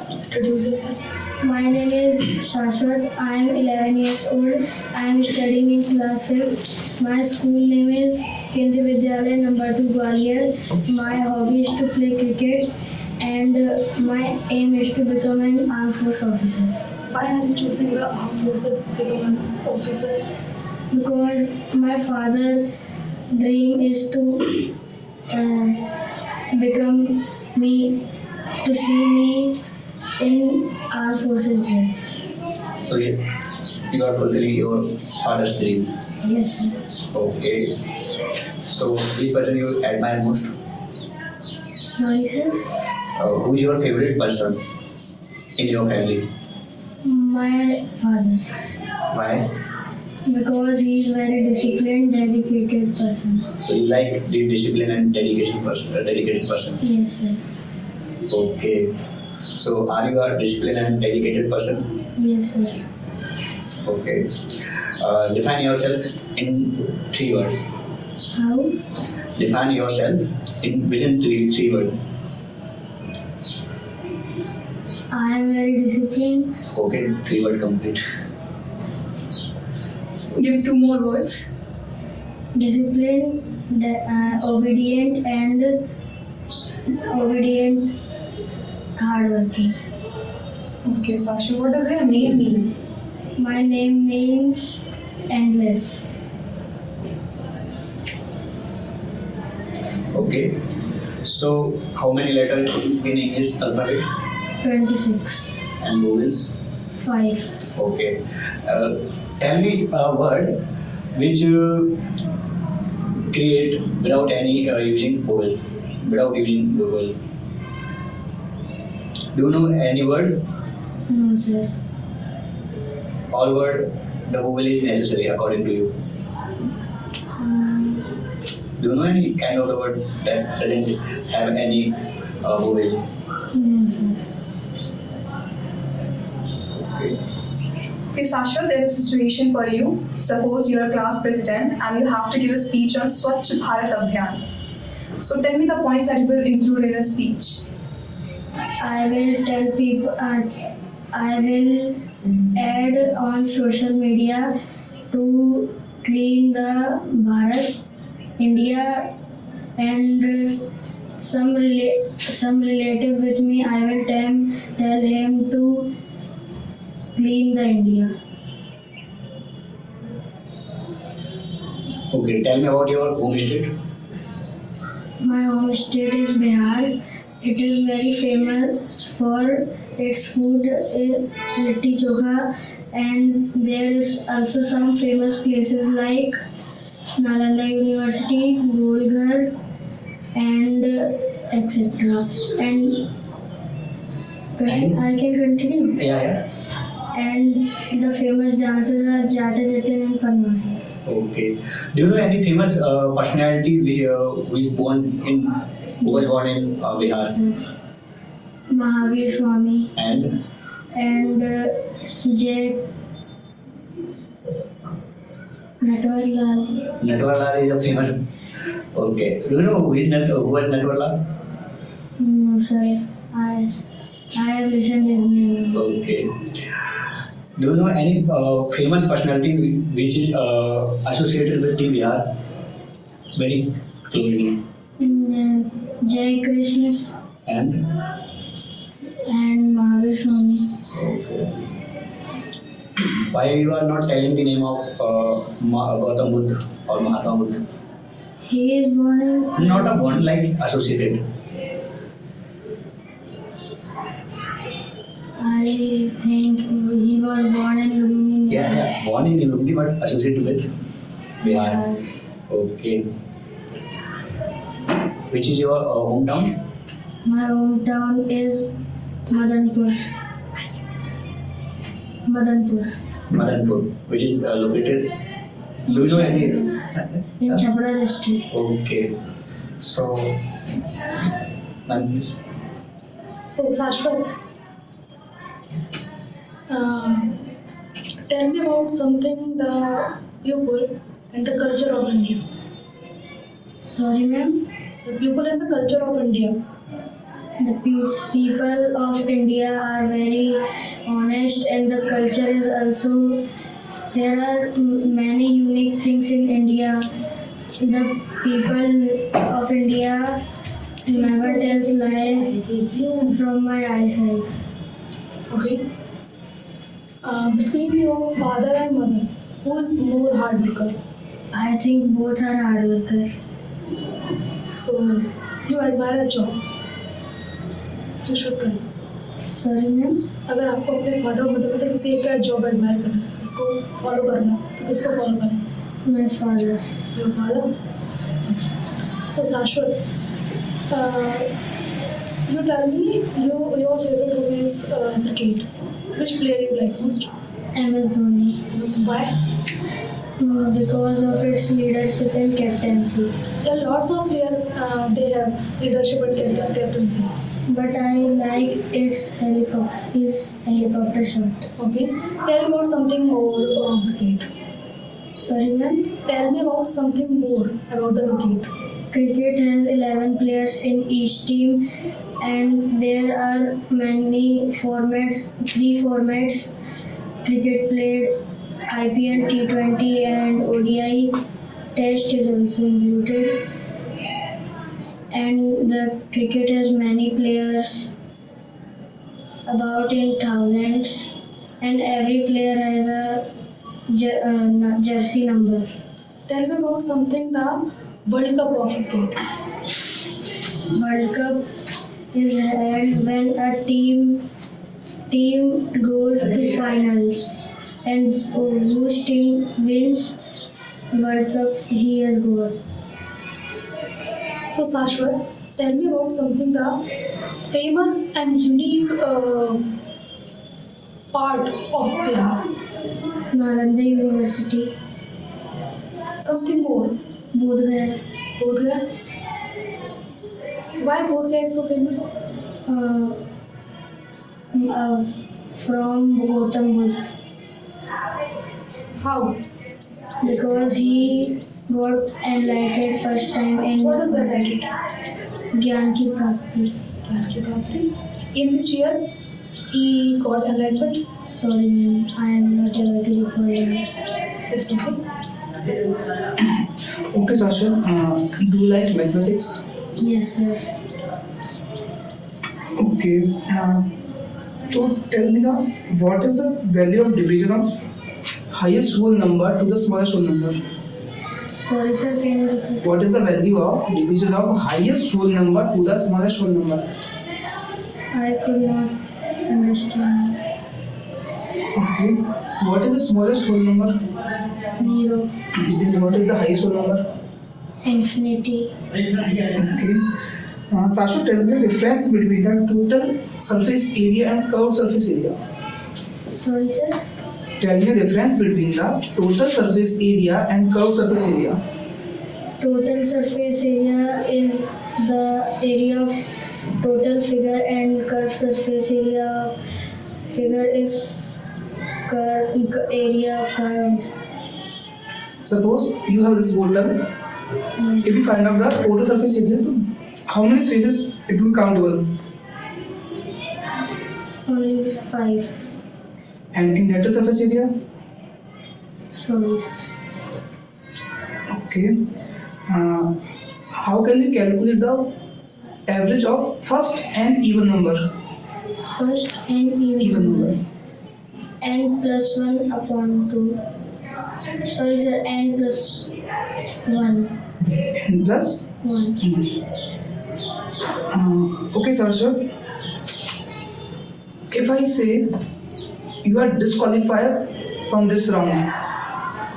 Introduce yourself. My name is Shashwat. I am 11 years old. I am studying in class 5th. My school name is Kendriya Vidyalaya number 2 Gwalior. My hobby is to play cricket and my aim is to become an armed force officer. Why are you choosing the armed forces to become an officer? Because my father dream is to become me, to see me in armed forces dress. So you are fulfilling your father's dream. Yes, sir. Okay. So which person you admire most? Sorry, sir. Who's your favorite person in your family? My father. Why? Because he is very disciplined, dedicated person. So you like the discipline and dedication person, dedicated person. Yes, sir. Okay. So are you a disciplined and dedicated person? Yes, sir. Okay. Define yourself in 3 words. How? Define yourself in within three words. I am very disciplined. Okay, 3 word complete. Give 2 more words. Disciplined, obedient, hardworking. Okay, Sasha, what does your name mean? My name means endless. Okay. So how many letters in English alphabet 26. and vowels? 5. Okay. Tell me a word which create without any using vowel. Without using vowel. Do you know any word? No, sir. All word the vowel is necessary according to you. Do you know any kind of the word that doesn't have any vowel? No, sir. Okay. Okay, Sasha, there is a situation for you. Suppose you are a class president and you have to give a speech on Swachh Bharat Abhiyan. So tell me the points that you will include in a speech. I will tell people, I will add on social media to clean the Bharat, India, and some relative with me. I will tell him to clean the India. Okay. Tell me about your home state. My home state is Bihar. It is very famous for its food, litti chokha, and there is also some famous places like Nalanda University, Golghar, and etc. And I can continue. Yeah. And the famous dancers are Jata Jatin and Panwani. Okay. Do you know any famous personality who was born in Bihar? Mahavir Swami And and J. Natwarlal. Natwarlal is a famous. Okay. Do you know who was Natwarlal? No, sir. I have listened his name. Okay. Do you know any famous personality which is associated with the Bihar very closely? Jai Krishna And Mahavir Swami. okay. Why you are not telling the name of Gautam Buddha or Mahatma Buddha? He is born in Not a one like associated. I think he was born in Lumini. Yeah. Born in Lumni but associated with Bihar. Okay. Which is your hometown? My hometown is Madanpur. Madanpur. Which is located. Do you know any? In Chapra district. Okay. So, ma'am, please. So, Sashwat, tell me about something the pupil and the culture of India. Sorry, ma'am. The pupil and the culture of India. The people of India are very honest, and the culture is also. There are many unique things in India. The people of India never tells lie from my eyesight. Okay. Between your father and mother, who is more hard worker? I think both are hard worker. So you admire a job. You should try. Sorry, ma'am. अगर आपको अपने father और mother में से किसी एक का job admire करना है, इसको फॉलो करना है, तो किसको फॉलो करना है? My father. Your father. So Shashwat, you tell me your favorite hobby is cricket. Which player you like most? MS Dhoni. Why? Because of its leadership and captaincy. There are lots of players. They have leadership and captaincy. But I like his helicopter shot. Okay. Tell me about something more about cricket. Sorry, ma'am. Tell me about something more about the cricket. Cricket has 11 players in each team, and there are many formats, 3 formats. Cricket played IPL, T20 and ODI. Test is also included. And the cricket has many players, about in thousands, and every player has a jersey number. Tell me about something the World Cup of cricket. World Cup is held when a team goes to finals, and whose team wins World Cup he has got. So Shashwat, tell me about something the famous and unique part of Bihar. Nalanda University, Something more. Bodh Gaya, Bodh Gaya. Why Bodh Gaya is so famous? uh, from Gautam Buddha, How? because he got enlightened first time in What is the enlightenment? Gyan Ki Prapti. Gyan ki prapti. In which year he got enlightenment? Sorry, ma'am, I am not able to recall this. Just okay. Okay, Sasha, do you like mathematics? Yes, sir. Okay, so tell me what is the value of division of highest whole number to the smallest whole number? Sorry, sir, can you repeat? What is the value of division of highest whole number to the smallest whole number? I could not understand. Okay, what is the smallest whole number? 0, And what is the highest whole number? infinity. Okay. Sasha, tell me the difference between the total surface area and curved surface area. Sorry, sir. Tell me the difference between the total surface area and curved surface area. Total surface area is the area of total figure, and curved surface area figure is area curved. Suppose you have this bottle. If you find out the total surface area, so how many spaces it will be countable? Only 5. And in natural surface area? Sorry, sir. Okay. How can we calculate the average of first and even number? First and Even number. n plus 1 upon 2. Sorry, sir. N plus 1. N plus 1. 1. Okay, Sarsha. If I say you are disqualified from this round,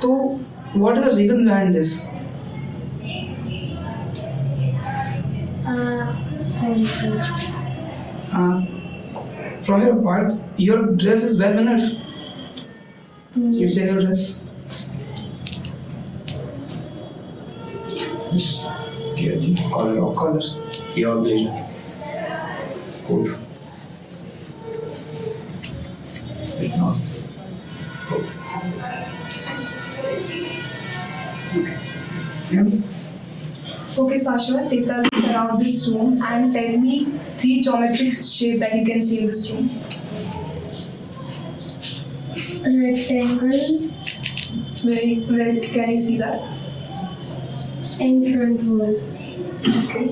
so what is the reason behind this? Sorry, sir. From your part, your dress is well mannered. You Yes. check your dress. Just get the collar of Color. your blazer. Coat. If not, coat. Yeah. Okay. Okay, Sashwat, take a look around this room and tell me 3 geometric shapes that you can see in this room. Rectangle Where can you see that? in front wall Okay.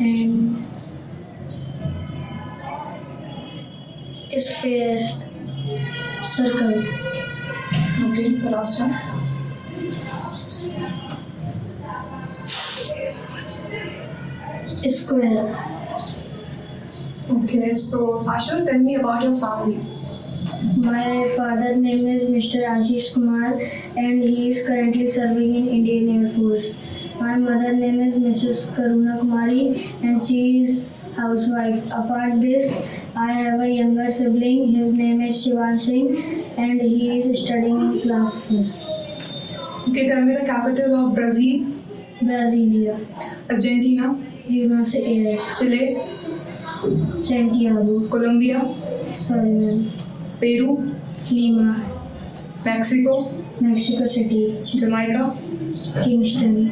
and sphere, circle, Okay, the last one. square. Okay, so Sashwat, tell me about your family. My father name is Mr. Ashish Kumar and he is currently serving in Indian Air Force. My mother name is Mrs. Karuna Kumari and she is housewife. Apart this, I have a younger sibling. His name is Shivan Singh and he is studying in class first. Okay, tell me the capital of Brazil, Brasilia, Argentina, Buenos Aires, Chile, Santiago, Colombia, Suriname, Peru, Lima, Mexico, Mexico City, Jamaica. Kingston.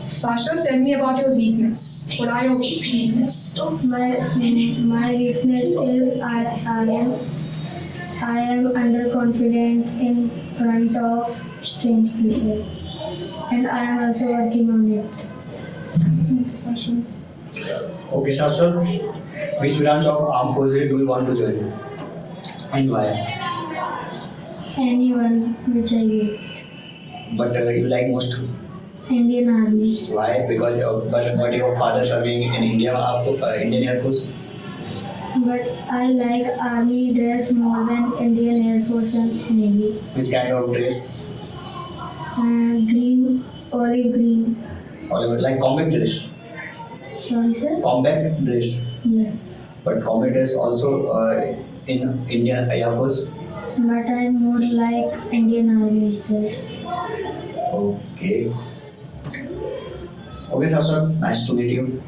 Sashwat, tell me about your weakness. What are your weaknesses? My weakness is I am underconfident in front of strange people, and I am also working on it. Okay, Sashwat. Okay, Shashwat, which branch of armed forces do you want to join? And why? Anyone which I get. But you like most? Indian Army. Why? Because but your father serving in Indian Air Force. But I like Army dress more than Indian Air Force and Navy. Which kind of dress? Green, olive green. Or like combat dress? Sorry, sir? Combat dress. Yes. But combat dress also in Indian Air Force. But I'm more like Indian Army dress. Okay. Okay, Shashwat, nice to meet you.